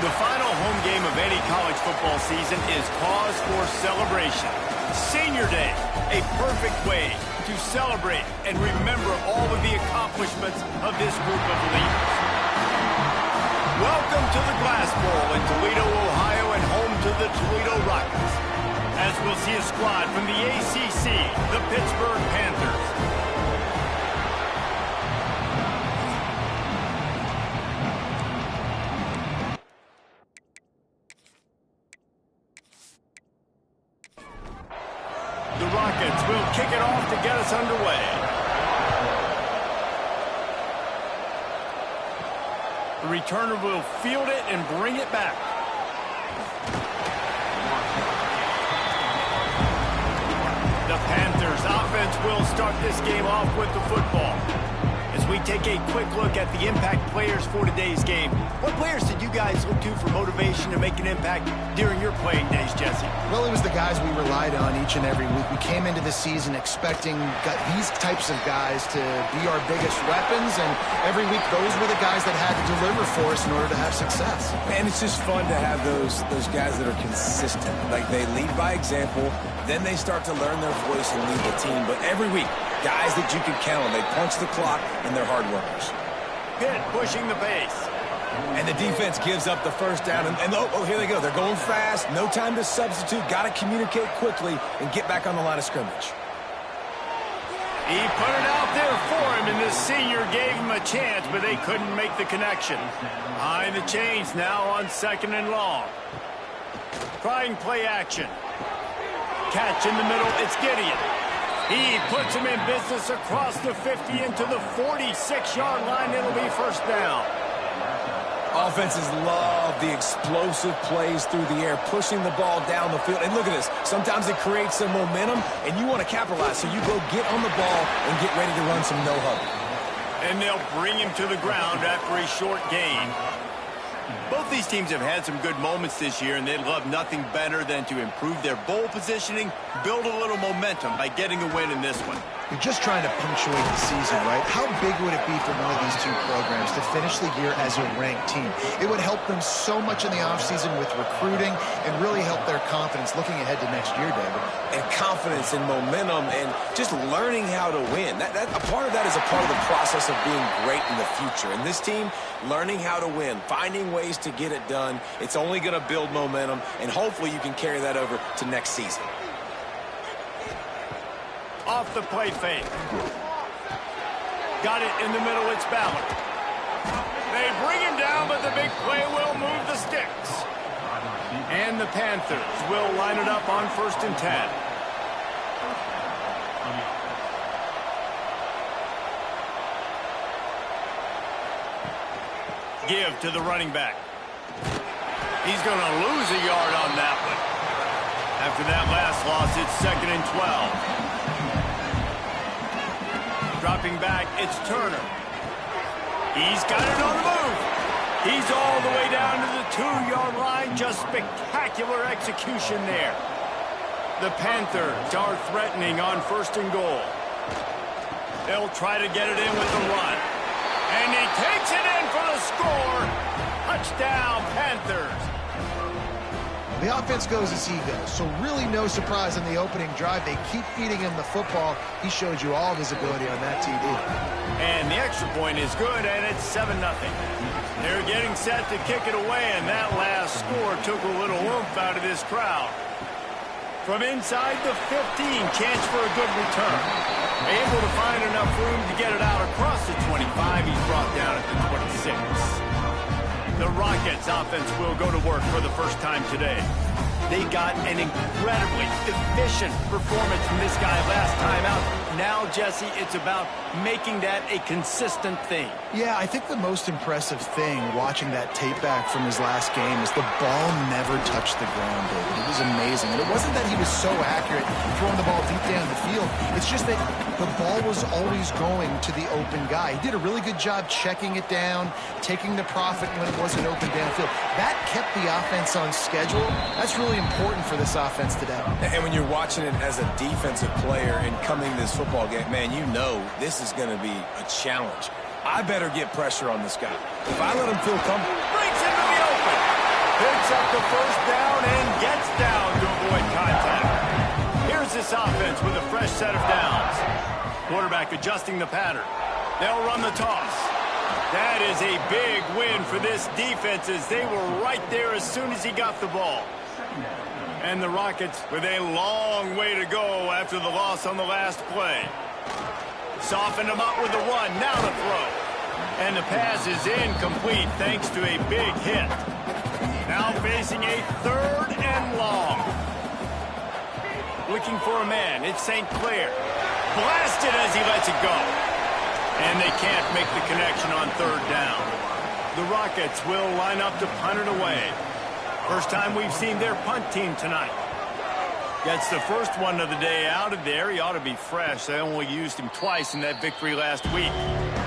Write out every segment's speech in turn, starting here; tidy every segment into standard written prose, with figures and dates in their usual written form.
The final home game of any college football season is cause for celebration. Senior Day, a perfect way to celebrate and remember all of the accomplishments of this group of leaders. Welcome to the Glass Bowl in Toledo, Ohio, and home to the Toledo Rockets. As we'll see a squad from the ACC, the Pittsburgh Panthers. The Rockets will kick it off to get us underway. The returner will field it and bring it back. The Panthers offense will start this game off with the football. As we take a quick look at the impact players for today's game, what players did you guys look to for motivation to make an impact during your playing days, Jesse? Well, it was the guys we relied on each and every week. We came into the season expecting these types of guys to be our biggest weapons, and every week those were the guys that had to deliver for us in order to have success. And it's just fun to have those guys that are consistent. Like, they lead by example, then they start to learn their voice and lead the team. But every week, guys that you can count on, they punch the clock, and they're hard workers. Pitt pushing the pace. And the defense gives up the first down. And oh, here they go. They're going fast. No time to substitute. Got to communicate quickly and get back on the line of scrimmage. He put it out there for him, and the senior gave him a chance, but they couldn't make the connection. Behind the chains now on 2nd and long. Trying play action. Catch in the middle. It's Gideon. He puts him in business across the 50 into the 46-yard line. It'll be first down. Offenses love the explosive plays through the air, pushing the ball down the field. And look at this. Sometimes it creates some momentum, and you want to capitalize. So you go get on the ball and get ready to run some no-huddle. And they'll bring him to the ground after a short gain. Both these teams have had some good moments this year, and they'd love nothing better than to improve their bowl positioning, build a little momentum by getting a win in this one. You're just trying to punctuate the season, right? How big would it be for one of these two programs to finish the year as a ranked team? It would help them so much in the offseason with recruiting and really help their confidence looking ahead to next year, David. And confidence and momentum and just learning how to win. A part of that is a part of the process of being great in the future. And this team, learning how to win, finding ways to get it done, it's only going to build momentum, and hopefully you can carry that over to next season. Off the play fake. Got it in the middle, it's Ballard. They bring him down, but the big play will move the sticks. And the Panthers will line it up on 1st and 10. Give to the running back. He's going to lose a yard on that one. After that last loss, it's 2nd and 12. Dropping back, it's Turner. He's got it on the move. He's all the way down to the 2-yard line. Just spectacular execution there. The Panthers are threatening on 1st and goal. They'll try to get it in with the run. And he takes it in for the score. Touchdown, Panthers. The offense goes as he goes, so really no surprise in the opening drive. They keep feeding him the football. He showed you all of his ability on that TD. And the extra point is good, and it's 7-0. They're getting set to kick it away, and that last score took a little oomph out of this crowd. From inside the 15, chance for a good return. Able to find enough room to get it out across the 25. He's brought down at the 26. The Rockets offense will go to work for the first time today. They got an incredibly efficient performance from this guy last time out. Now, Jesse, it's about making that a consistent thing. Yeah, I think the most impressive thing watching that tape back from his last game is the ball never touched the ground, David. It was amazing. And it wasn't that he was so accurate throwing the ball deep down the field. It's just that the ball was always going to the open guy. He did a really good job checking it down, taking the profit when it wasn't open downfield. That kept the offense on schedule. That's really important for this offense today. And when you're watching it as a defensive player and coming to this football game, man, you know this is going to be a challenge. I better get pressure on this guy. If I let him feel comfortable. Breaks into the open. picks up the first down and gets down to avoid contact. Here's this offense with a fresh set of downs. Quarterback adjusting the pattern. They'll run the toss. That is a big win for this defense as they were right there as soon as he got the ball. And the Rockets with a long way to go after the loss on the last play. Softened them up with the one. Now the throw. And the pass is incomplete thanks to a big hit. Now facing a 3rd and long. Looking for a man. It's St. Clair. Blasted as he lets it go. And they can't make the connection on 3rd down. The Rockets will line up to punt it away. First time we've seen their punt team tonight. Gets the first one of the day out of there. He ought to be fresh. They only used him twice in that victory last week.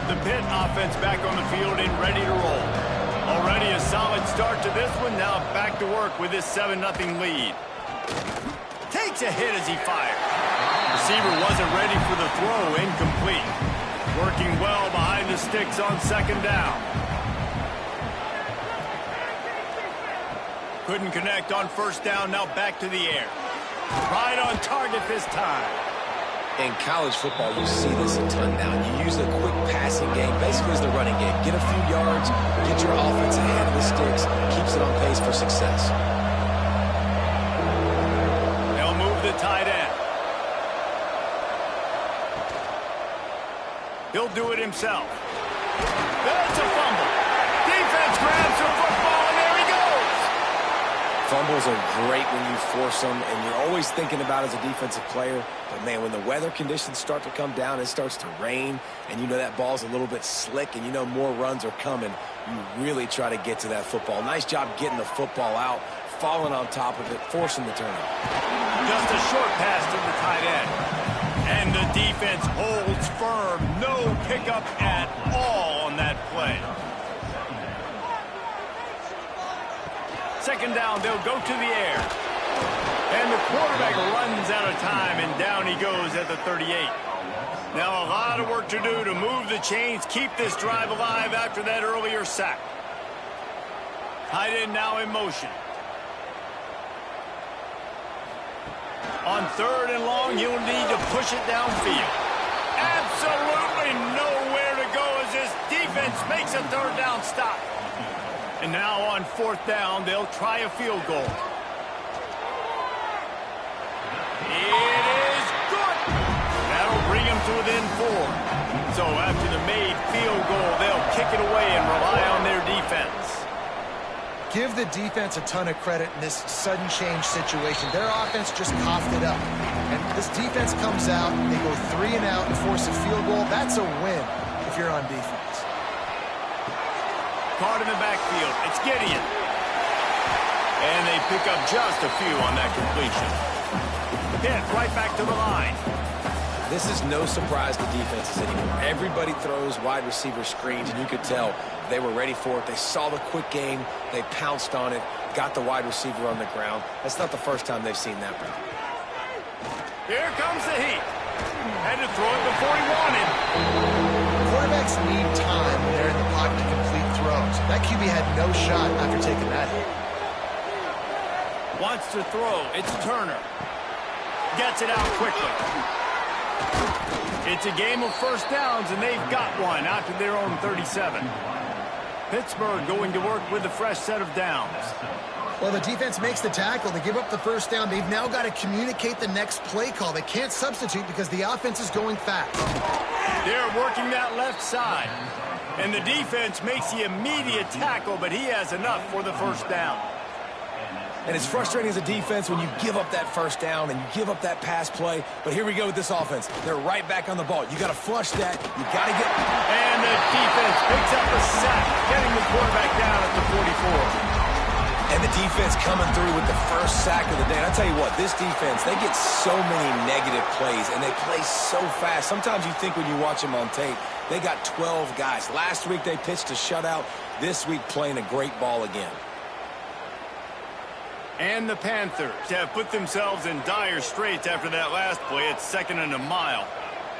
The Pitt offense back on the field and ready to roll. Already a solid start to this one. Now back to work with this 7-0 lead. Takes a hit as he fires. Receiver wasn't ready for the throw. Incomplete. Working well behind the sticks on 2nd down. Couldn't connect on 1st down. Now back to the air. Right on target this time. In college football, you see this a ton now. You use a quick passing game, basically as the running game. Get a few yards, get your offense ahead of the sticks, keeps it on pace for success. They'll move the tight end. He'll do it himself. That's a fumble. Defense grabs the football, and there he goes. Fumbles are great when you force them, and you're always thinking about it as a defensive player. But, man, when the weather conditions start to come down, it starts to rain, and you know that ball's a little bit slick, and you know more runs are coming, you really try to get to that football. Nice job getting the football out, falling on top of it, forcing the turnover. Just a short pass to the tight end. And the defense holds firm. No pickup at all on that play. 2nd down, they'll go to the air. And the quarterback runs out of time, and down he goes at the 38. Now a lot of work to do to move the chains, keep this drive alive after that earlier sack. Tight end now in motion. On 3rd and long, you'll need to push it downfield. Absolutely nowhere to go as this defense makes a 3rd down stop. And now on 4th down, they'll try a field goal. It is good. That'll bring them to within 4. So after the made field goal, they'll kick it away and rely on their defense. Give the defense a ton of credit in this sudden change situation. Their offense just coughed it up. And this defense comes out, they go 3 and out and force a field goal. That's a win if you're on defense. Caught in the backfield. It's Gideon. And they pick up just a few on that completion. Pitt right back to the line. This is no surprise to defenses anymore. Everybody throws wide receiver screens, and you could tell they were ready for it. They saw the quick game. They pounced on it, got the wide receiver on the ground. That's not the first time they've seen that route. Here comes the heat. Had to throw it before he wanted. Quarterbacks need time when they're in the pocket to complete throws. That QB had no shot after taking that hit. Wants to throw. It's Turner. Gets it out quickly. It's a game of 1st downs, and they've got one out to their own 37. Pittsburgh going to work with a fresh set of downs. Well, the defense makes the tackle. They give up the 1st down. They've now got to communicate the next play call. They can't substitute because the offense is going fast. They're working that left side. And the defense makes the immediate tackle, but he has enough for the 1st down. And it's frustrating as a defense when you give up that 1st down and you give up that pass play. But here we go with this offense. They're right back on the ball. You got to flush that. You got to get... And the defense picks up a sack, getting the quarterback down at the 44. And the defense coming through with the first sack of the day. And I tell you what, this defense, they get so many negative plays, and they play so fast. Sometimes you think when you watch them on tape, they got 12 guys. Last week they pitched a shutout. This week playing a great ball again. And the Panthers have put themselves in dire straits after that last play. It's 2nd and a mile.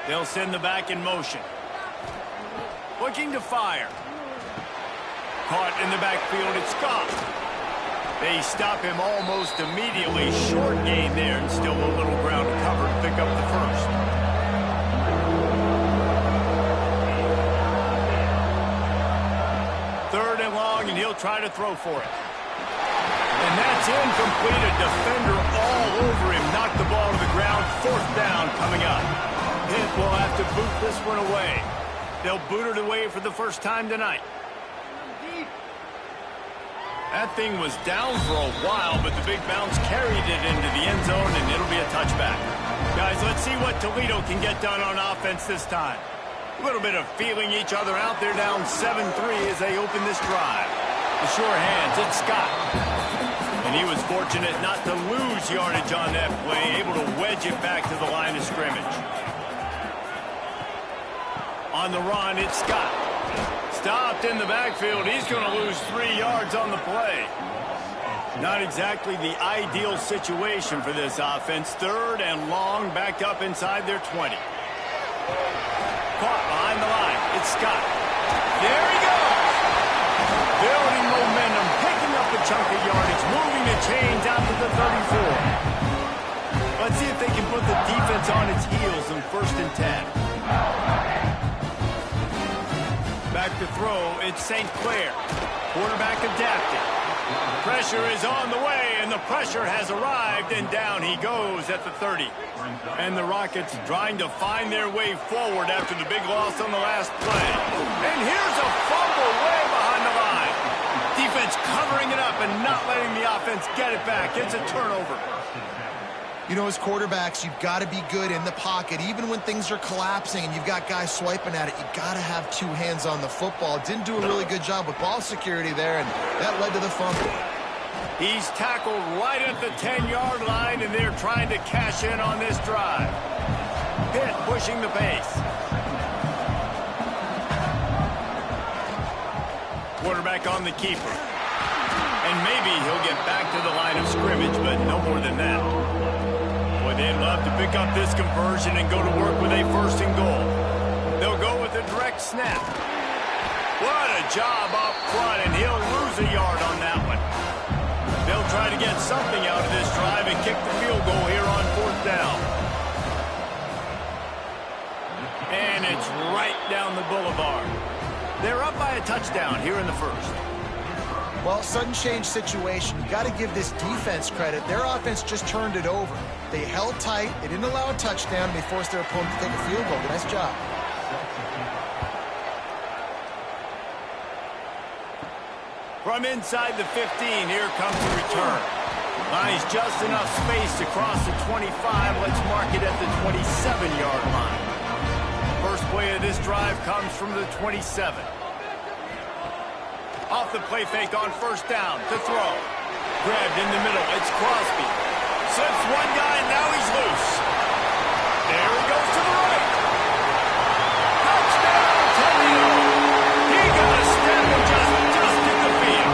They'll send the back in motion. Looking to fire. Caught in the backfield, it's Scott. They stop him almost immediately. Short gain there and still a little ground to cover to pick up the first. Third and long, and he'll try to throw for it. And that's incomplete. A defender all over him. Knocked the ball to the ground. Fourth down coming up. Pitt will have to boot this one away. They'll boot it away for the first time tonight. That thing was down for a while, but the big bounce carried it into the end zone, and it'll be a touchback. Guys, let's see what Toledo can get done on offense this time. A little bit of feeling each other out. They're down 7-3 as they open this drive. The sure hands, it's Scott. And he was fortunate not to lose yardage on that play, able to wedge it back to the line of scrimmage. On the run, it's Scott. Stopped in the backfield. He's going to lose 3 yards on the play. Not exactly the ideal situation for this offense. Third and long, backed up inside their 20. Caught behind the line. It's Scott. There he goes. Building momentum, picking up a chunk of yardage, moving the chains out to the 34. Let's see if they can put the defense on its heels in 1st and 10. Back to throw, it's St. Clair. Quarterback adapted. Pressure is on the way, and the pressure has arrived, and down he goes at the 30. And the Rockets trying to find their way forward after the big loss on the last play. And here's a fumble way behind the line. Defense covering it up and not letting the offense get it back. It's a turnover. You know, as quarterbacks, you've got to be good in the pocket. Even when things are collapsing and you've got guys swiping at it, you've got to have 2 hands on the football. Didn't do a really good job with ball security there, and that led to the fumble. He's tackled right at the 10-yard line, and they're trying to cash in on this drive. Pitt pushing the pace. Quarterback on the keeper. And maybe he'll get back to the line of scrimmage, but no more than that. Boy, they'd love to pick up this conversion and go to work with a 1st and goal. They'll go with a direct snap. What a job up front, and he'll lose a yard on that one. They'll try to get something out of this drive and kick the field goal here on 4th down. And it's right down the boulevard. They're up by a touchdown here in the 1st. Well, sudden change situation. You got to give this defense credit. Their offense just turned it over. They held tight. They didn't allow a touchdown. They forced their opponent to take a field goal. Nice job. From inside the 15, here comes the return. Finds just enough space to cross the 25. Let's mark it at the 27-yard line. First play of this drive comes from the 27. Off the play fake on 1st down to throw. Grabbed in the middle. It's Crosby. Slips one guy, and now he's loose. There he goes to the right. Touchdown, Toledo. He got a step and just in the field.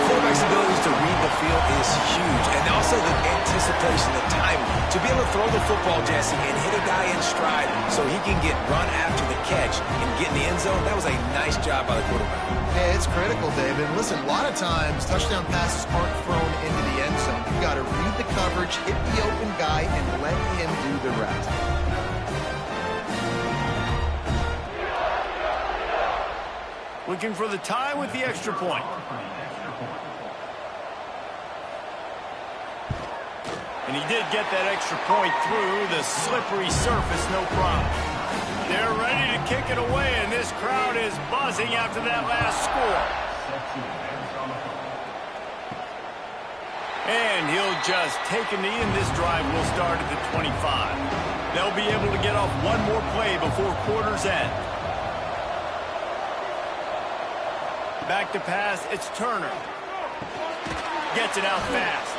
Quarterback's abilities to read the field is huge. And also the anticipation, the timing. To be able to throw the football, Jesse, and hit a guy in stride so he can get run after the catch and get in the end zone, that was a nice job by the quarterback. Yeah, it's critical, David. Listen, a lot of times touchdown passes aren't thrown into the end zone. You've got to read the coverage, hit the open guy, and let him do the rest. Looking for the tie with the extra point. And he did get that extra point through the slippery surface, no problem. They're ready to kick it away, and this crowd is buzzing after that last score. And he'll just take a knee, and this drive will start at the 25. They'll be able to get off one more play before quarter's end. Back to pass, it's Turner. Gets it out fast.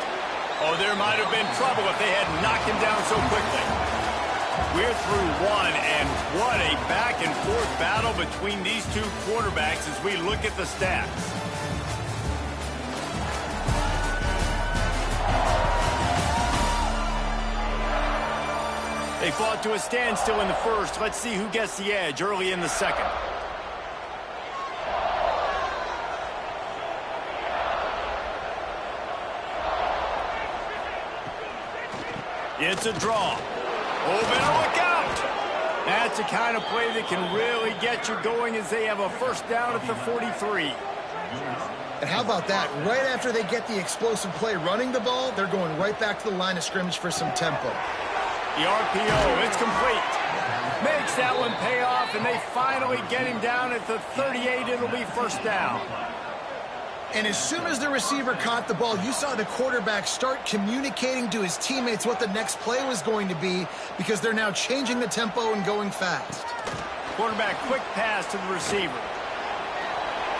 Oh, there might have been trouble if they had knocked him down so quickly. We're through one, and what a back-and-forth battle between these two quarterbacks as we look at the stats. They fought to a standstill in the 1st. Let's see who gets the edge early in the 2nd. It's a draw. Oh, better look out. That's the kind of play that can really get you going as they have a first down at the 43. And how about that? Right after they get the explosive play running the ball, they're going right back to the line of scrimmage for some tempo. The RPO, it's complete. Makes that one pay off, and they finally get him down at the 38. It'll be first down. And as soon as the receiver caught the ball, you saw the quarterback start communicating to his teammates what the next play was going to be because they're now changing the tempo and going fast. Quarterback quick pass to the receiver.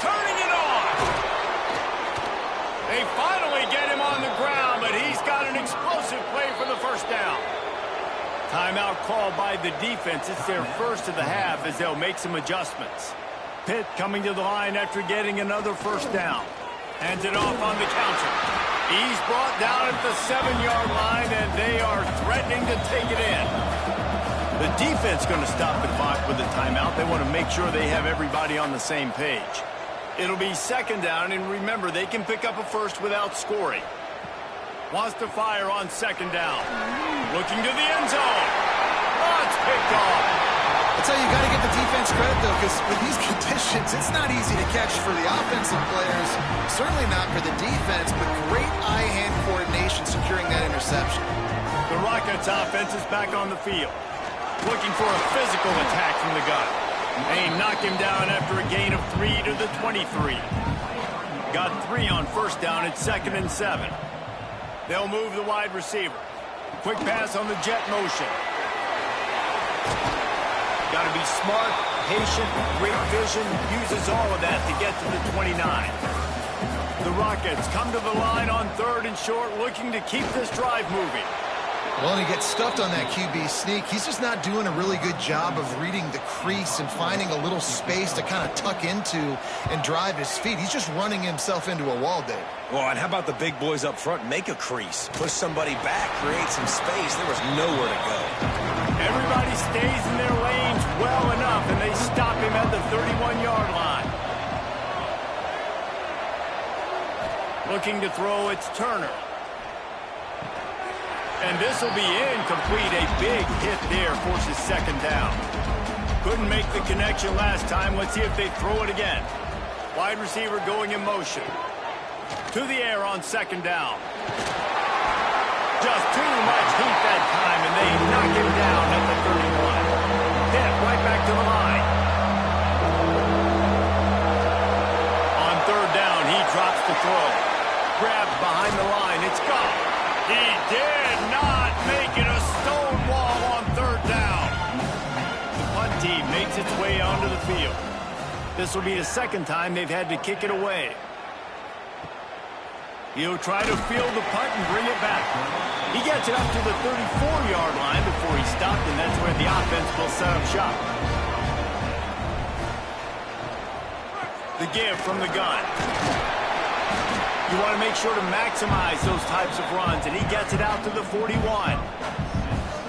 Turning it on. They finally get him on the ground, but he's got an explosive play for the first down. Timeout called by the defense. It's their first of the half as they'll make some adjustments. Pitt coming to the line after getting another first down. Hands it off on the counter. He's brought down at the 7-yard line, and they are threatening to take it in. The defense going to stop the clock with a timeout. They want to make sure they have everybody on the same page. It'll be second down, and remember, they can pick up a first without scoring. Wants to fire on second down. Looking to the end zone. Oh, it's picked off. That's how you got to give the defense credit, though, because with these conditions, it's not easy to catch for the offensive players. Certainly not for the defense, but great eye-hand coordination securing that interception. The Rockets offense is back on the field. Looking for a physical attack from the gun. They knock him down after a gain of 3 to the 23. Got 3 on first down at 2nd and 7. They'll move the wide receiver. Quick pass on the jet motion. Got to be smart, patient, great vision, uses all of that to get to the 29. The Rockets come to the line on 3rd and short, looking to keep this drive moving. Well, and he gets stuffed on that QB sneak. He's just not doing a really good job of reading the crease and finding a little space to kind of tuck into and drive his feet. He's just running himself into a wall, Dave. Well, and how about the big boys up front? Make a crease, push somebody back, create some space. There was nowhere to go. Everybody stays in their lanes well enough, and they stop him at the 31-yard line. Looking to throw, it's Turner. And this will be incomplete. A big hit there forces second down. Couldn't make the connection last time. Let's see if they throw it again. Wide receiver going in motion. To the air on second down. Just too much heat that time, and they knock him down at the 31. Pitt right back to the line. On 3rd down, he drops the throw. Grabbed behind the line. It's gone. He did not make it a stone wall on 3rd down. The punt team makes its way onto the field. This will be the second time they've had to kick it away. He'll try to field the punt and bring it back. He gets it up to the 34-yard line before he stopped, and that's where the offense will set up shop. The give from the gun. You want to make sure to maximize those types of runs, and he gets it out to the 41.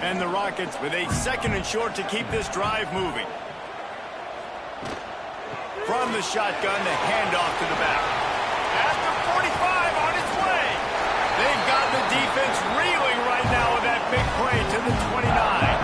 And the Rockets with a 2nd and short to keep this drive moving. From the shotgun, the handoff to the back. At the 45 on its way. They've got the defense reeling right now with that big play to the 29.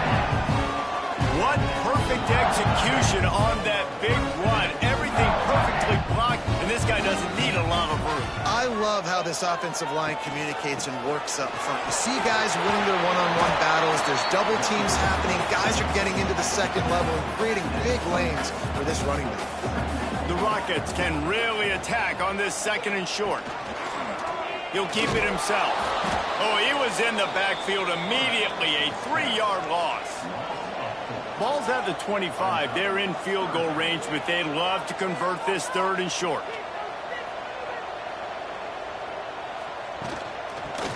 What perfect execution on that big run. Everything perfectly blocked, and this guy doesn't need a lot of room. I love how this offensive line communicates and works up front. You see guys winning their one-on-one battles. There's double teams happening. Guys are getting into the second level and creating big lanes for this running back. The Rockets can really attack on this 2nd and short. He'll keep it himself. Oh, he was in the backfield immediately. A 3-yard loss. Ball's at the 25. They're in field goal range, but they'd love to convert this 3rd and short.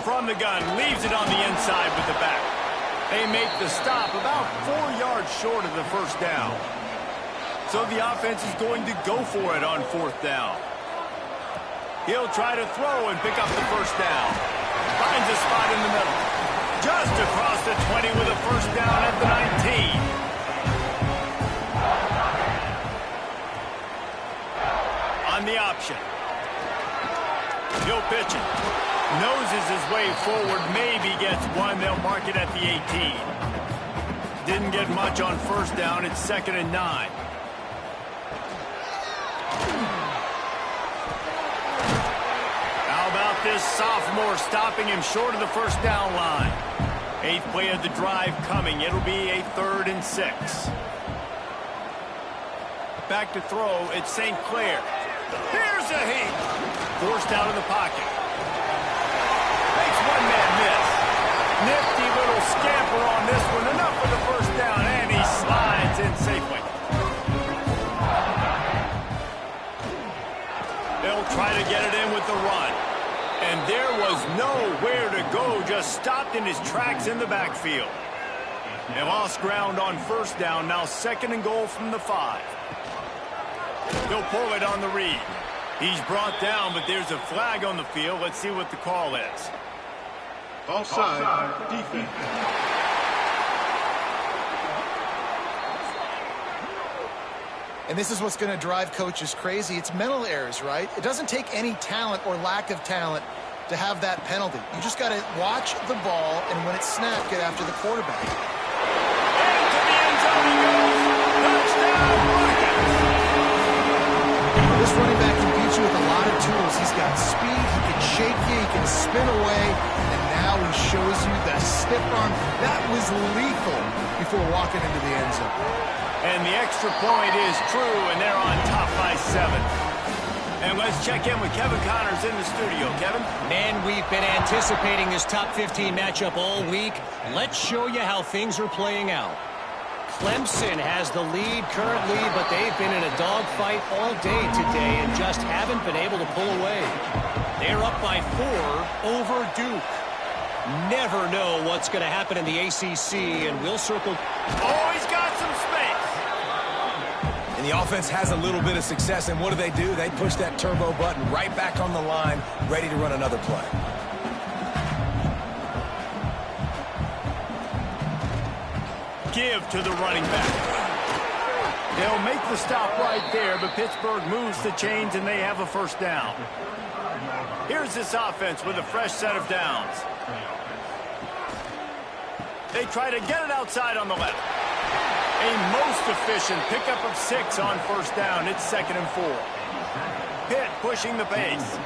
From the gun, leaves it on the inside with the back. They make the stop about 4 yards short of the first down. So the offense is going to go for it on 4th down. He'll try to throw and pick up the first down. Finds a spot in the middle. Just across the 20 with a first down at the 19. On the option. He'll pitch it. Noses his way forward, maybe gets one. They'll mark it at the 18. Didn't get much on first down. It's 2nd and 9. How about this sophomore stopping him short of the first down line? 8th play of the drive coming. It'll be a 3rd and 6. Back to throw. It's St. Clair. Here's a heat. Forced out of the pocket. Makes one man miss. Nifty little scamper on this one. Enough for the first down, and he slides in safely. They'll try to get it in with the run. And there was nowhere to go, just stopped in his tracks in the backfield. They lost ground on first down, now 2nd and goal from the 5. They'll pull it on the read. He's brought down, but there's a flag on the field. Let's see what the call is. Offside, defense. And this is what's going to drive coaches crazy. It's mental errors, right? It doesn't take any talent or lack of talent to have that penalty. You just got to watch the ball, and when it's snapped, get after the quarterback. Into the end zone he goes. Touchdown, Rockets. This running back can beat you with a lot of tools. He's got speed, he can shake you, he can spin away, and now he shows you the stiff arm. That was lethal before walking into the end zone. And the extra point is true, and they're on top by 7. And let's check in with Kevin Connors in the studio. Kevin? Man, we've been anticipating this top 15 matchup all week. Let's show you how things are playing out. Clemson has the lead currently, but they've been in a dogfight all day today and just haven't been able to pull away. They're up by 4 over Duke. Never know what's going to happen in the ACC, and we'll circle. Oh, he's got some space. And the offense has a little bit of success, and what do? They push that turbo button right back on the line, ready to run another play. Give to the running back. They'll make the stop right there, but Pittsburgh moves the chains, and they have a first down. Here's this offense with a fresh set of downs. They try to get it outside on the left. A most efficient pickup of 6 on first down. It's 2nd and 4. Pitt pushing the pace.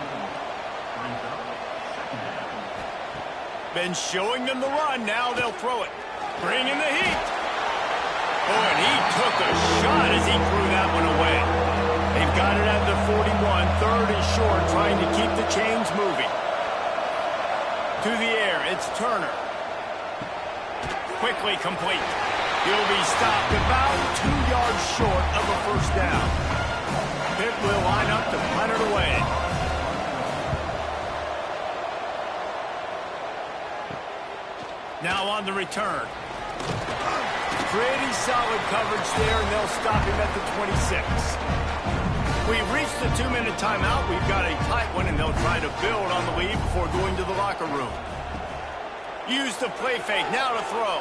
Been showing them the run. Now they'll throw it. Bring in the heat. Oh, and he took a shot as he threw that one away. They've got it at the 41. 3rd and short, trying to keep the chains moving. To the air, it's Turner. Quickly complete. He'll be stopped about 2 yards short of a first down. Pitt will line up to punt it away. Now on the return. Pretty solid coverage there, and they'll stop him at the 26. We've reached the 2-minute timeout. We've got a tight one, and they'll try to build on the lead before going to the locker room. Use the play fake. Now to throw.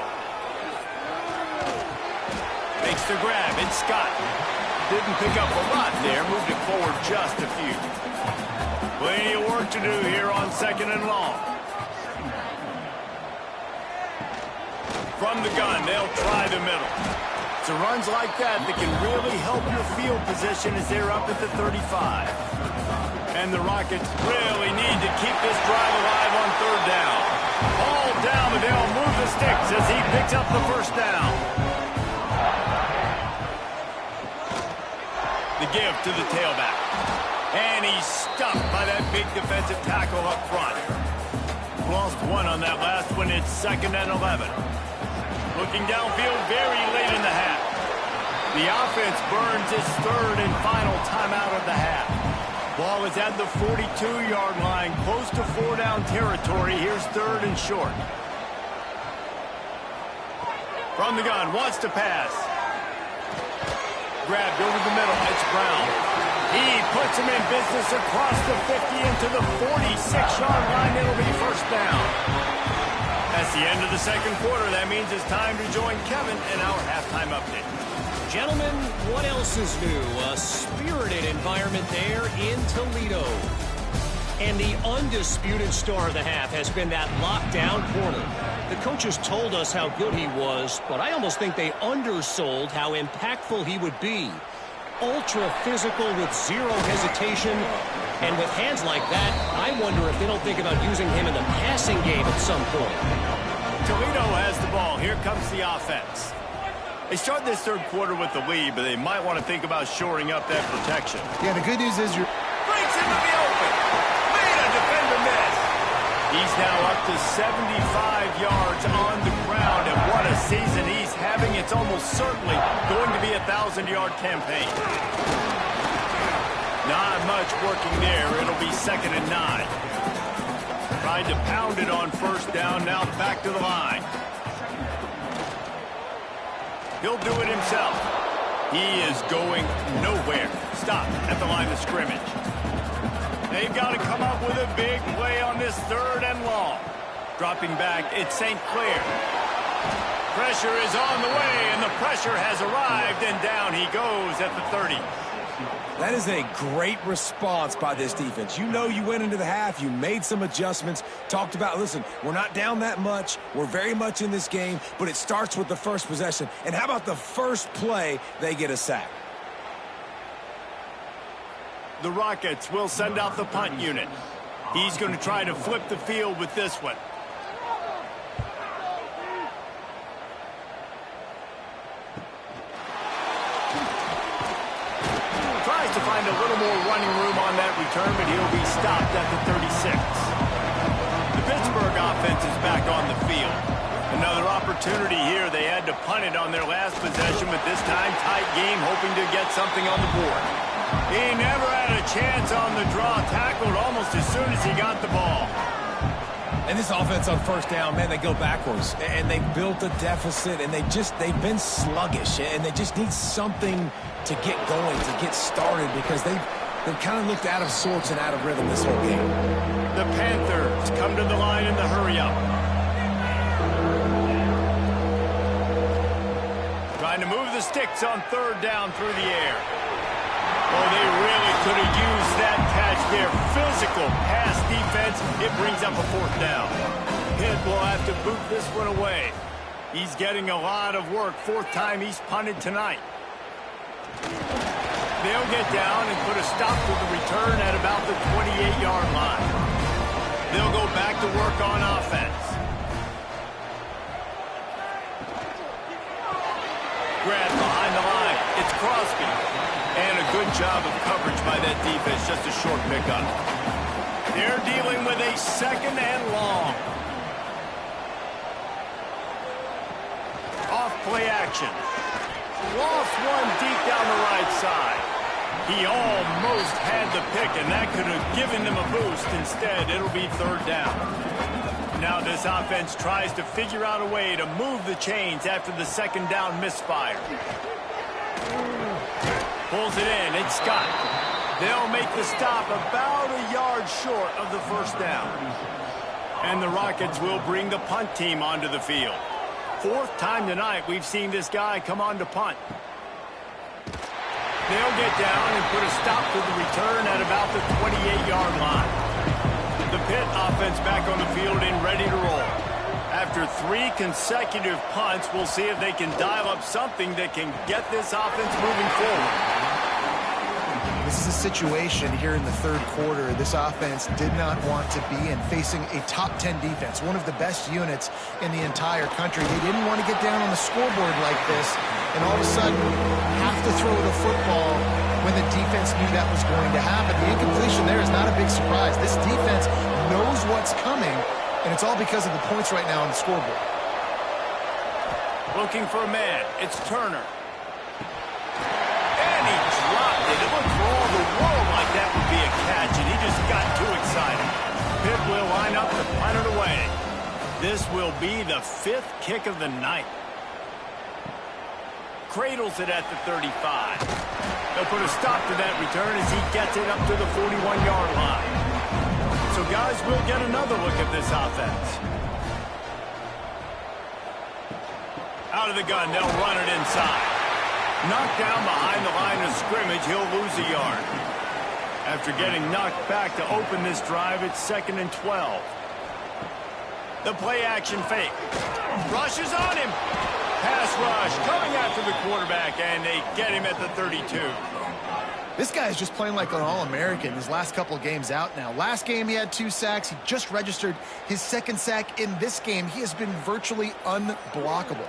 Makes the grab. It's Scott. Didn't pick up a lot there. Moved it forward just a few. Plenty of work to do here on 2nd and long. From the gun, they'll try the middle. It's runs like that that can really help your field position as they're up at the 35. And the Rockets really need to keep this drive alive on 3rd down. All down, but they'll move the sticks as he picks up the first down. The give to the tailback. And he's stuffed by that big defensive tackle up front. Lost 1 on that last one. It's 2nd and 11. Looking downfield very late in the half. The offense burns its 3rd and final timeout of the half. Ball is at the 42-yard line, close to 4-down territory. Here's 3rd and short. From the gun, wants to pass. Grabbed over the middle. It's Brown. He puts him in business across the 50 into the 46-yard line. It'll be first down. That's the end of the 2nd quarter. That means it's time to join Kevin in our halftime update. Gentlemen, what else is new? A spirited environment there in Toledo. And the undisputed star of the half has been that lockdown corner. The coaches told us how good he was, but I almost think they undersold how impactful he would be. Ultra physical with zero hesitation. And with hands like that, I wonder if they don't think about using him in the passing game at some point. Toledo has the ball. Here comes the offense. They start this third quarter with the lead, but they might want to think about shoring up that protection. Yeah, the good news is you're... Breaks into the open. Made a defender miss. He's now up to 75 yards on the ground, and what a season he's having. It's almost certainly going to be a 1,000-yard campaign. Not much working there. It'll be 2nd and 9. Tried to pound it on first down, now back to the line. He'll do it himself. He is going nowhere. Stop at the line of scrimmage. They've got to come up with a big play on this 3rd and long. Dropping back, it's St. Clair. Pressure is on the way, and the pressure has arrived, and down he goes at the 30. That is a great response by this defense. You know you went into the half, you made some adjustments, talked about, listen, we're not down that much, we're very much in this game, but it starts with the first possession. And how about the first play, they get a sack? The Rockets will send out the punt unit. He's going to try to flip the field with this one. Tries to find a little more running room on that return, but he'll be stopped at the 36. The Pittsburgh offense is back on the field. Another opportunity here. They had to punt it on their last possession, but this time tight game, hoping to get something on the board. He never had a chance on the draw. Tackled almost as soon as he got the ball. And this offense on first down, man, they go backwards. And they built a deficit, and they've been sluggish. And they just need something to get going, to get started, because they've kind of looked out of sorts and out of rhythm this whole game. The Panthers come to the line in the hurry-up. Trying to move the sticks on 3rd down through the air. Oh, they really could have used that catch there. Physical pass defense. It brings up a 4th down. Pitt will have to boot this one away. He's getting a lot of work. 4th time he's punted tonight. They'll get down and put a stop to the return at about the 28-yard line. They'll go back to work on offense. Grab behind the line. It's Crosby. And a good job of coverage by that defense. Just a short pickup. They're dealing with a 2nd and long. Off play action. Lost one deep down the right side. He almost had the pick, and that could have given them a boost. Instead, it'll be 3rd down. Now this offense tries to figure out a way to move the chains after the 2nd down misfire. Pulls it in. It's Scott. They'll make the stop about a yard short of the 1st down. And the Rockets will bring the punt team onto the field. 4th time tonight we've seen this guy come on to punt. They'll get down and put a stop to the return at about the 28-yard line. The Pitt offense back on the field and ready to roll. After 3 consecutive punts, we'll see if they can dial up something that can get this offense moving forward. This is a situation here in the 3rd quarter this offense did not want to be in, facing a top 10 defense, one of the best units in the entire country. They didn't want to get down on the scoreboard like this and all of a sudden have to throw the football when the defense knew that was going to happen. The incompletion there is not a big surprise. This defense knows what's coming, and it's all because of the points right now on the scoreboard. Looking for a man. It's Turner. And he dropped it. It looked for all the world like that would be a catch, and he just got too excited. Pitt will line up to punt it away. This will be the 5th kick of the night. Cradles it at the 35. They'll put a stop to that return as he gets it up to the 41-yard line. So guys, we'll get another look at this offense. Out of the gun, they'll run it inside. Knocked down behind the line of scrimmage, he'll lose a yard. After getting knocked back to open this drive, it's 2nd and 12. The play action fake. Rushes on him. Pass rush coming after the quarterback, and they get him at the 32. This guy is just playing like an All-American his last couple of games out now. Last game he had 2 sacks. He just registered his 2nd sack in this game. He has been virtually unblockable.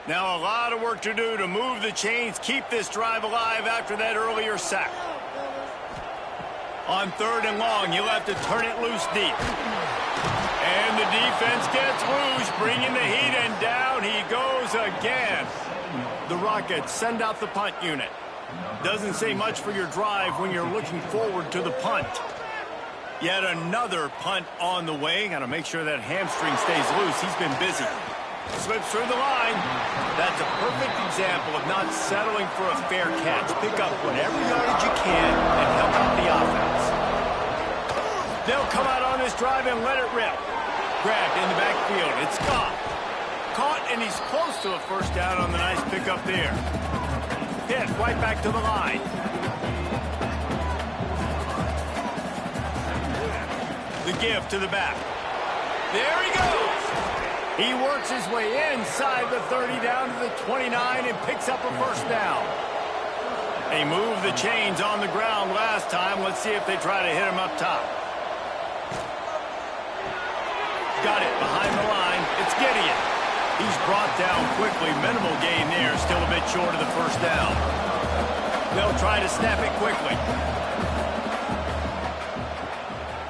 Now a lot of work to do to move the chains, keep this drive alive after that earlier sack. On 3rd and long, you'll have to turn it loose deep. And the defense gets loose, bringing the heat, and down he goes again. The Rockets send out the punt unit. Doesn't say much for your drive when you're looking forward to the punt. Yet another punt on the way. Got to make sure that hamstring stays loose. He's been busy. Slips through the line. That's a perfect example of not settling for a fair catch. Pick up whatever yardage you can and help out the offense. They'll come out on this drive and let it rip. Grabbed in the backfield. It's Scott. Caught, and he's close to a first down on the nice pickup there. Hit right back to the line. The give to the back. There he goes. He works his way inside the 30 down to the 29 and picks up a first down. They moved the chains on the ground last time. Let's see if they try to hit him up top. Got it behind the line. It's Gideon. He's brought down quickly. Minimal gain there. Still a bit short of the first down. They'll try to snap it quickly.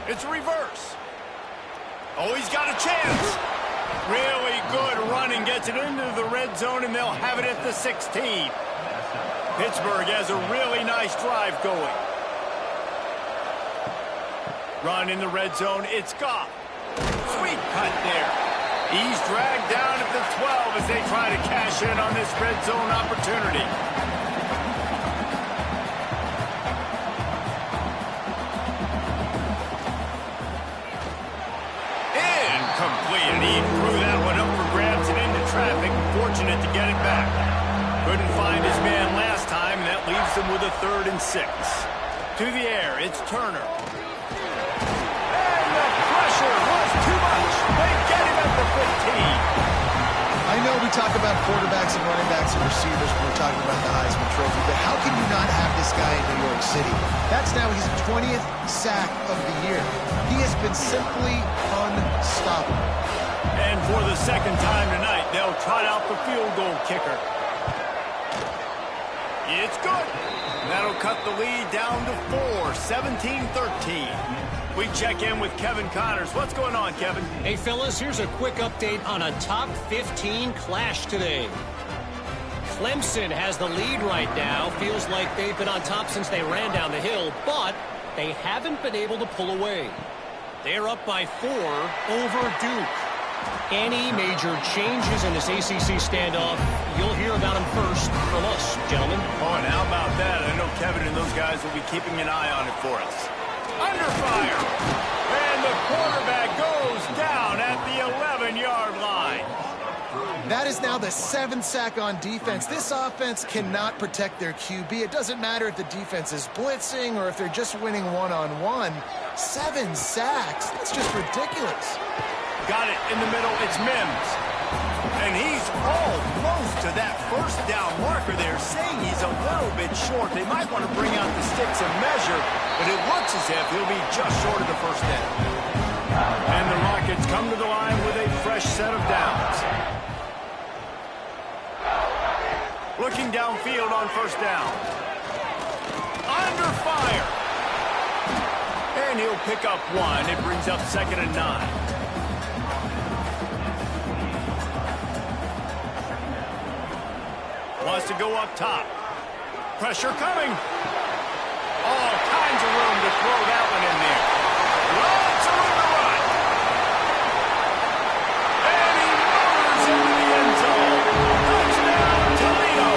It's a reverse. Oh, he's got a chance. Really good running, gets it into the red zone, and they'll have it at the 16. Pittsburgh has a really nice drive going. Run in the red zone, it's Goff. Sweet cut there. He's dragged down at the 12 as they try to cash in on this red zone opportunity. Incomplete, and he threw that one up for grabs and into traffic. Fortunate to get it back. Couldn't find his man last time, and that leaves him with a 3rd and 6. To the air, it's Turner. And the pressure was too much. They get him at the 15. I know we talk about quarterbacks and running backs and receivers when we're talking about the Heisman Trophy, but how can you not have this guy in New York City? That's now his 20th sack of the year. He has been simply unstoppable. And for the 2nd time tonight, they'll trot out the field goal kicker. It's good. That'll cut the lead down to 4, 17-13. We check in with Kevin Connors. What's going on, Kevin? Hey, fellas, here's a quick update on a top 15 clash today. Clemson has the lead right now. Feels like they've been on top since they ran down the hill, but they haven't been able to pull away. They're up by 4 over Duke. Any major changes in this ACC standoff, you'll hear about them first from us, gentlemen. Oh, and how about that? I know Kevin and those guys will be keeping an eye on it for us. Under fire. And the quarterback goes down at the 11-yard line. That is now the 7th sack on defense. This offense cannot protect their QB. It doesn't matter if the defense is blitzing or if they're just winning one-on-one. 7 sacks. That's just ridiculous. Got it in the middle. It's Mims. And he's almost to that first down marker there, saying he's a little bit short. They might want to bring out the sticks and measure, but it looks as if he'll be just short of the first down. And the Rockets come to the line with a fresh set of downs. Looking downfield on first down. Under fire. And he'll pick up 1. It brings up 2nd and 9. Wants to go up top. Pressure coming. All kinds of room to throw that one in there. Lots of room to run. And he murders into the end zone. Touchdown, Toledo.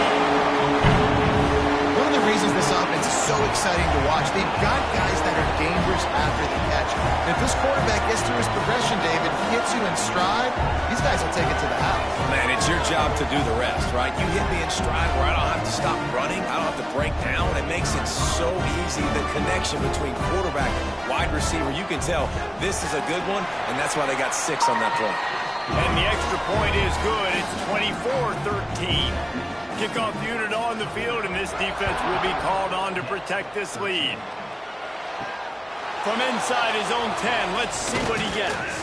One of the reasons this offense is so exciting to watch, they've got guys that are dangerous after the catch. And if this quarterback gets through his progression, David, he hits you in stride, these guys will take it to the house. Man, it's your job to do the rest, right? You hit me in stride where I don't have to stop running. I don't have to break down. It makes it so easy. The connection between quarterback and wide receiver, you can tell this is a good one, and that's why they got 6 on that play. And the extra point is good. It's 24-13. Kickoff unit on the field, and this defense will be called on to protect this lead. From inside his own 10, let's see what he gets.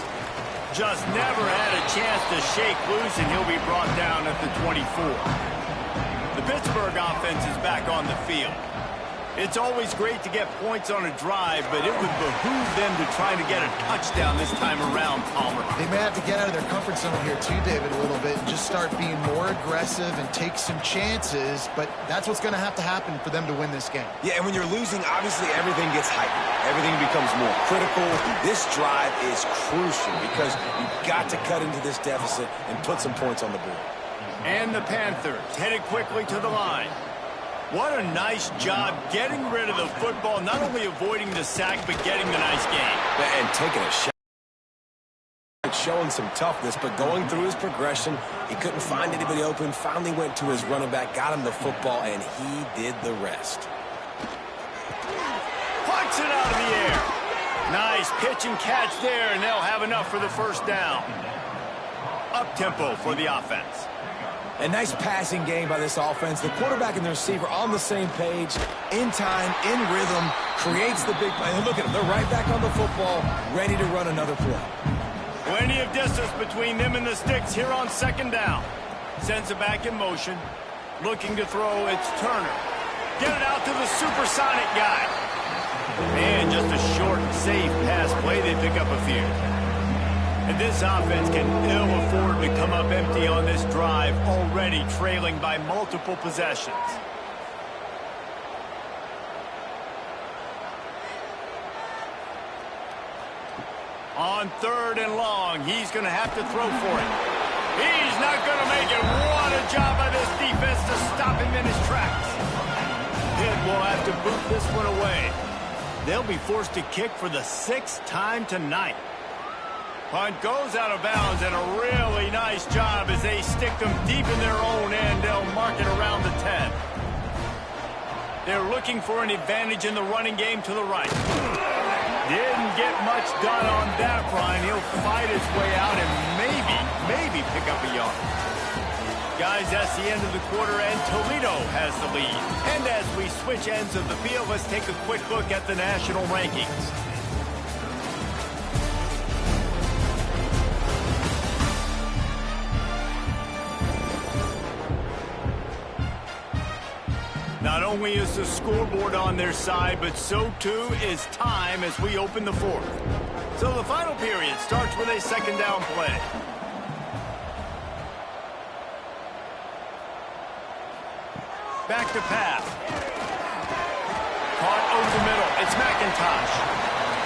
Just never had a chance to shake loose, and he'll be brought down at the 24. The Pittsburgh offense is back on the field. It's always great to get points on a drive, but it would behoove them to try to get a touchdown this time around, Palmer. They may have to get out of their comfort zone here too, David, a little bit, and just start being more aggressive and take some chances, but that's what's going to happen for them to win this game. Yeah, and when you're losing, obviously everything gets heightened. Everything becomes more critical. This drive is crucial because you've got to cut into this deficit and put some points on the board. And the Panthers headed quickly to the line. What a nice job getting rid of the football, not only avoiding the sack, but getting the nice gain. And taking a shot. Showing some toughness, but going through his progression, he couldn't find anybody open, finally went to his running back, got him the football, and he did the rest. Punts it out of the air. Nice pitch and catch there, and they'll have enough for the first down. Up-tempo for the offense. A nice passing game by this offense. The quarterback and the receiver on the same page, in time, in rhythm, creates the big play. And look at them. They're right back on the football, ready to run another play. Plenty of distance between them and the sticks here on second down. Sends it back in motion. Looking to throw, it's Turner. Get it out to the supersonic guy. And just a short, safe pass play. They pick up a few. And this offense can ill afford to come up empty on this drive, already trailing by multiple possessions. On 3rd and long, he's going to have to throw for it. He's not going to make it. What a job by this defense to stop him in his tracks. Pitt will have to boot this one away. They'll be forced to kick for the 6th time tonight. Punt goes out of bounds, and a really nice job as they stick them deep in their own end. They'll mark it around the 10. They're looking for an advantage in the running game to the right. Didn't get much done on that run. He'll fight his way out and maybe pick up a yard. Guys, that's the end of the quarter, and Toledo has the lead. And as we switch ends of the field, let's take a quick look at the national rankings. Not only is the scoreboard on their side, but so too is time as we open the 4th. So the final period starts with a 2nd down play. Back to pass. Caught over the middle. It's McIntosh.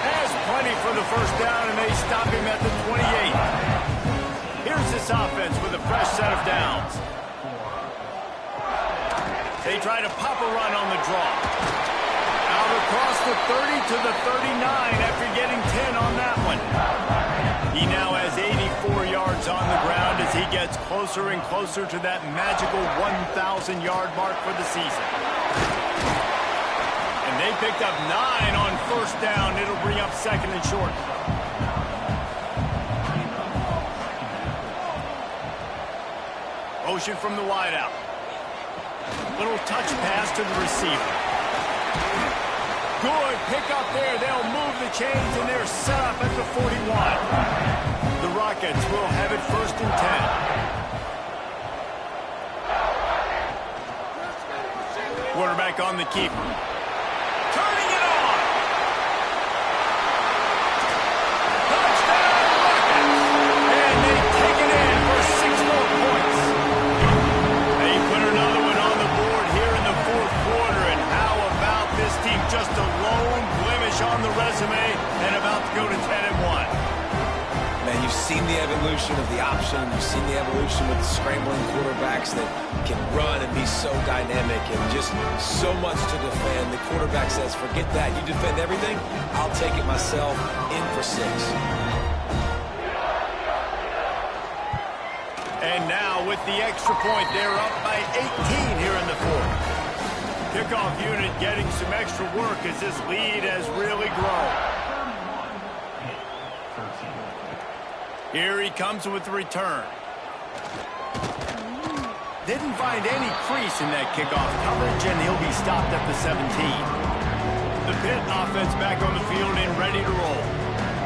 Has plenty for the first down, and they stop him at the 28. Here's this offense with a fresh set of downs. They try to pop a run on the draw. Out across the 30 to the 39 after getting 10 on that one. He now has 84 yards on the ground as he gets closer and closer to that magical 1,000-yard mark for the season. And they picked up 9 on first down. It'll bring up 2nd and short. Motion from the wideout. Little touch pass to the receiver. Good pick up there. They'll move the chains, and they're set up at the 41. The Rockets will have it 1st and 10. Quarterback on the keeper. Turning it on. Touchdown, Rockets. And they take it in for 6 more points. They put another one on the board here in the 4th quarter. And how about this team? Just a lone blemish on the resume and about to go to 10-1. Man, you've seen the evolution of the option. You've seen the evolution with the scrambling quarterbacks that can run and be so dynamic and just so much to defend. The quarterback says, forget that. You defend everything, I'll take it myself. In for 6. And now with the extra point, they're up by 18 here in the fourth. Kickoff unit getting some extra work as this lead has really grown. Here he comes with the return. Didn't find any crease in that kickoff coverage, and he'll be stopped at the 17. The Pitt offense back on the field and ready to roll.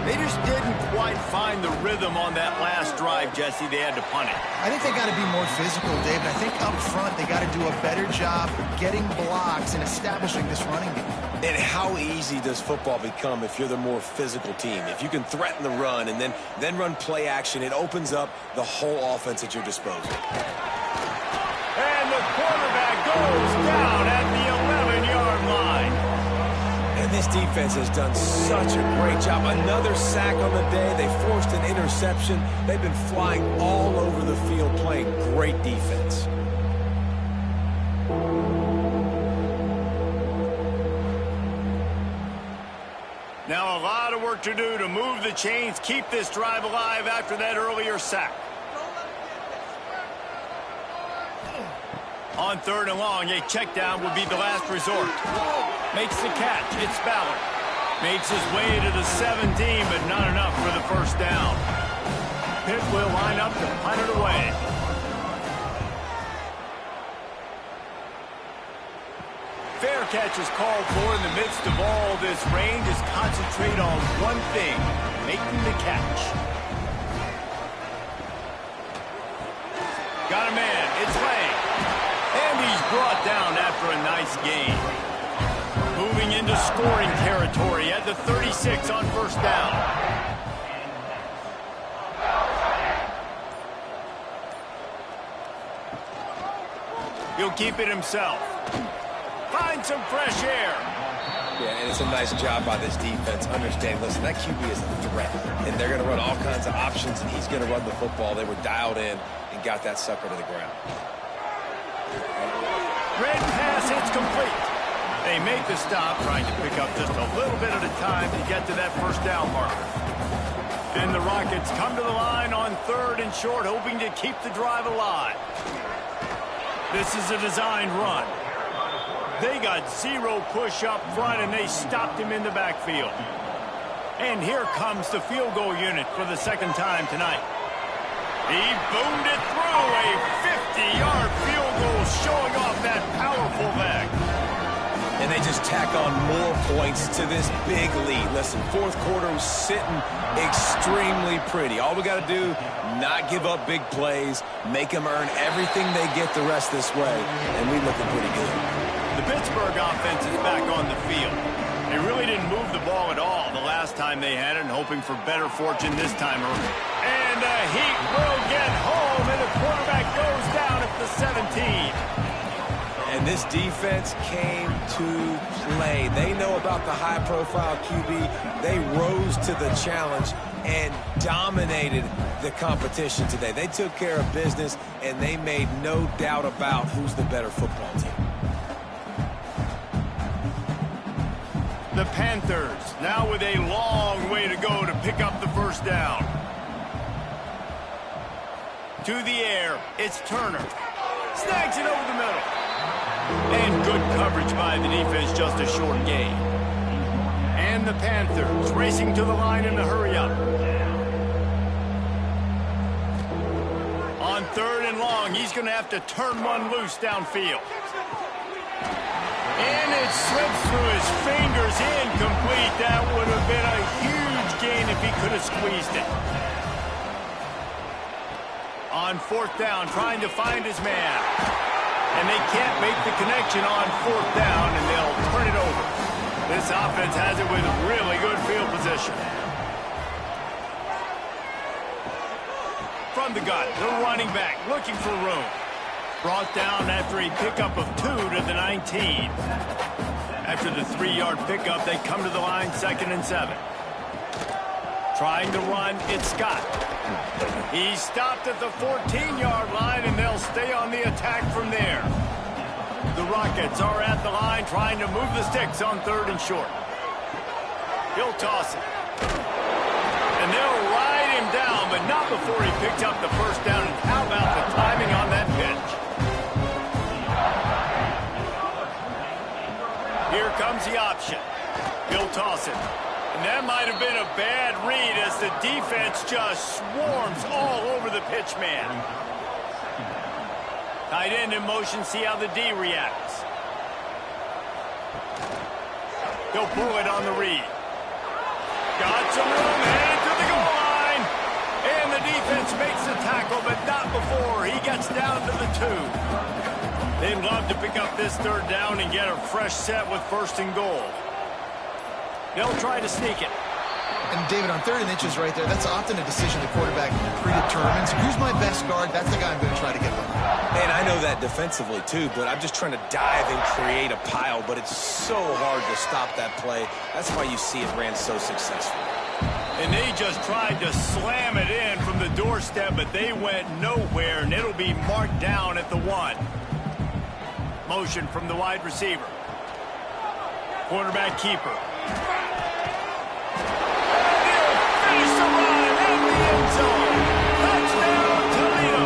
They just didn't quite find the rhythm on that last drive, Jesse. They had to punt it. I think they got to be more physical, David. I think up front they got to do a better job getting blocks and establishing this running game. And how easy does football become if you're the more physical team? If you can threaten the run and then run play action, it opens up the whole offense at your disposal. And the quarterback goes down at the 11-yard line. And this defense has done such a great job. Another sack on the day. They forced an interception. They've been flying all over the field playing great defense. Now a lot of work to do to move the chains, keep this drive alive after that earlier sack. On 3rd and long, a check down would be the last resort. Makes the catch. It's Ballard. Makes his way to the 17, but not enough for the first down. Pitt will line up to punt it away. Fair catch is called for in the midst of all this rain. Just concentrate on one thing, making the catch. Got a man. It's Lang. And he's brought down after a nice gain. Moving into scoring territory at the 36 on first down. He'll keep it himself. Find some fresh air. Yeah, and it's a nice job by this defense. Understand, listen, that QB is a threat. And they're going to run all kinds of options, and he's going to run the football. They were dialed in and got that sucker to the ground. Red pass, it's complete. They make the stop, trying to pick up just a little bit at a time to get to that first down marker. And the Rockets come to the line on 3rd and short, hoping to keep the drive alive. This is a designed run. They got 0 push up front, and they stopped him in the backfield. And here comes the field goal unit for the second time tonight. He boomed it through, a 50-yard field goal, showing off that powerful leg. And they just tack on more points to this big lead. Listen, 4th quarter was sitting extremely pretty. All we got to do, not give up big plays, make them earn everything they get the rest this way, and we looking pretty good. The Pittsburgh offense is back on the field. They really didn't move the ball at all the last time they had it, and hoping for better fortune this time around. And the Heat will get home, and the quarterback goes down at the 17. And this defense came to play. They know about the high-profile QB. They rose to the challenge and dominated the competition today. They took care of business, and they made no doubt about who's the better football team. The Panthers now with a long way to go to pick up the first down. To the air, it's Turner. Snags it over the middle. And good coverage by the defense, just a short gain. And the Panthers racing to the line in a hurry up. On 3rd and long, he's going to have to turn one loose downfield. And it slips through his fingers, incomplete. That would have been a huge gain if he could have squeezed it. On 4th down, trying to find his man. And they can't make the connection on 4th down, and they'll turn it over. This offense has it with really good field position. From the gun, the running back looking for room. Brought down after a pickup of 2 to the 19. After the 3-yard pickup, they come to the line 2nd and 7. Trying to run, it's Scott. He stopped at the 14-yard line, and they'll stay on the attack from there. The Rockets are at the line trying to move the sticks on 3rd and short. He'll toss it. And they'll ride him down, but not before he picks up the first down and out about the timing on that pitch. Here comes the option. He'll toss it. And that might have been a bad read as the defense just swarms all over the pitch man. Tight end in motion, see how the D reacts. He'll pull it on the read. Got some room, headed to the goal line. And the defense makes the tackle, but not before he gets down to the 2. They'd love to pick up this third down and get a fresh set with first and goal. They'll try to sneak it. And David, on 3rd and inches right there, that's often a decision the quarterback predetermines. Who's my best guard? That's the guy I'm going to try to get behind. And I know that defensively too, but I'm just trying to dive and create a pile, but it's so hard to stop that play. That's why you see it ran so successful. And they just tried to slam it in from the doorstep, but they went nowhere, and it'll be marked down at the 1. Motion from the wide receiver. Quarterback keeper. Finish the run in the end zone. Touchdown, Toledo.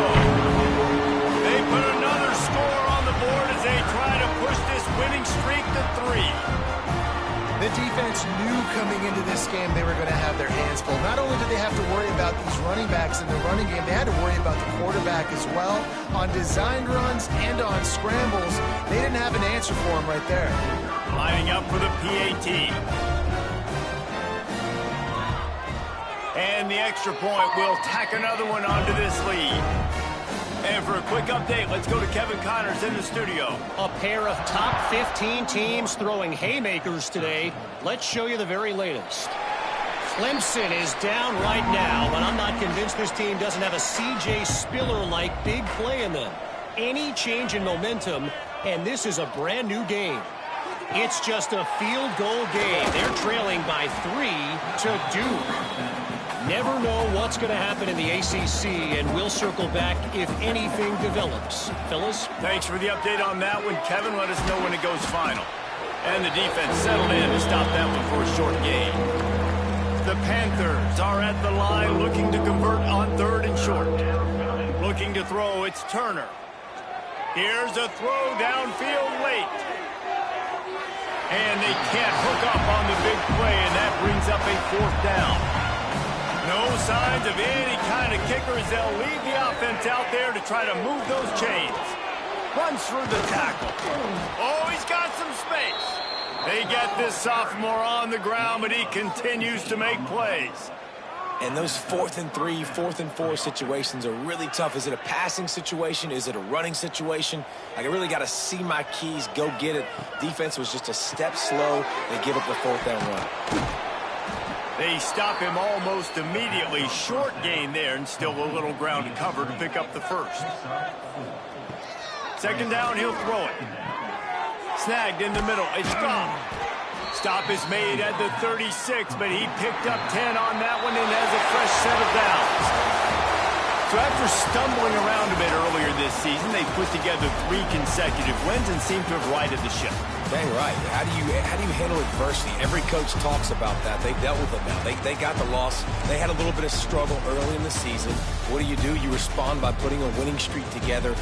They put another score on the board as they try to push this winning streak to 3. The defense knew coming into this game they were going to have their hands full. Not only did they have to worry about these running backs in the running game, they had to worry about the quarterback as well. On designed runs and on scrambles, they didn't have an answer for him right there. Lining up for the PAT. And the extra point will tack another one onto this lead. And for a quick update, let's go to Kevin Connors in the studio. A pair of top 15 teams throwing haymakers today. Let's show you the very latest. Clemson is down right now, but I'm not convinced this team doesn't have a C.J. Spiller-like big play in them. Any change in momentum, and this is a brand new game. It's just a field goal game. They're trailing by 3 to Duke. Never know what's going to happen in the ACC, and we'll circle back if anything develops. Phyllis? Thanks for the update on that one, Kevin. Let us know when it goes final. And the defense settled in to stop that one for a short gain. The Panthers are at the line looking to convert on 3rd and short. Looking to throw, it's Turner. Here's a throw downfield late. And they can't hook up on the big play, and that brings up a 4th down. No signs of any kind of kicker as they'll leave the offense out there to try to move those chains. Runs through the tackle. Oh, he's got some space. They get this sophomore on the ground, but he continues to make plays. And those 4th and 3, 4th and 4 situations are really tough. Is it a passing situation? Is it a running situation? Like, I really got to see my keys, go get it. Defense was just a step slow. They give up the 4th down run. They stop him almost immediately. Short gain there, and still a little ground to cover to pick up the 1st. 2nd down, he'll throw it. Snagged in the middle. It's gone. Stop is made at the 36, but he picked up 10 on that one and has a fresh set of downs. So after stumbling around a bit earlier this season, they put together 3 consecutive wins and seem to have righted the ship. Dang right. How do you handle adversity? Every coach talks about that. They dealt with it now. They got the loss. They had a little bit of struggle early in the season. What do? You respond by putting a winning streak together.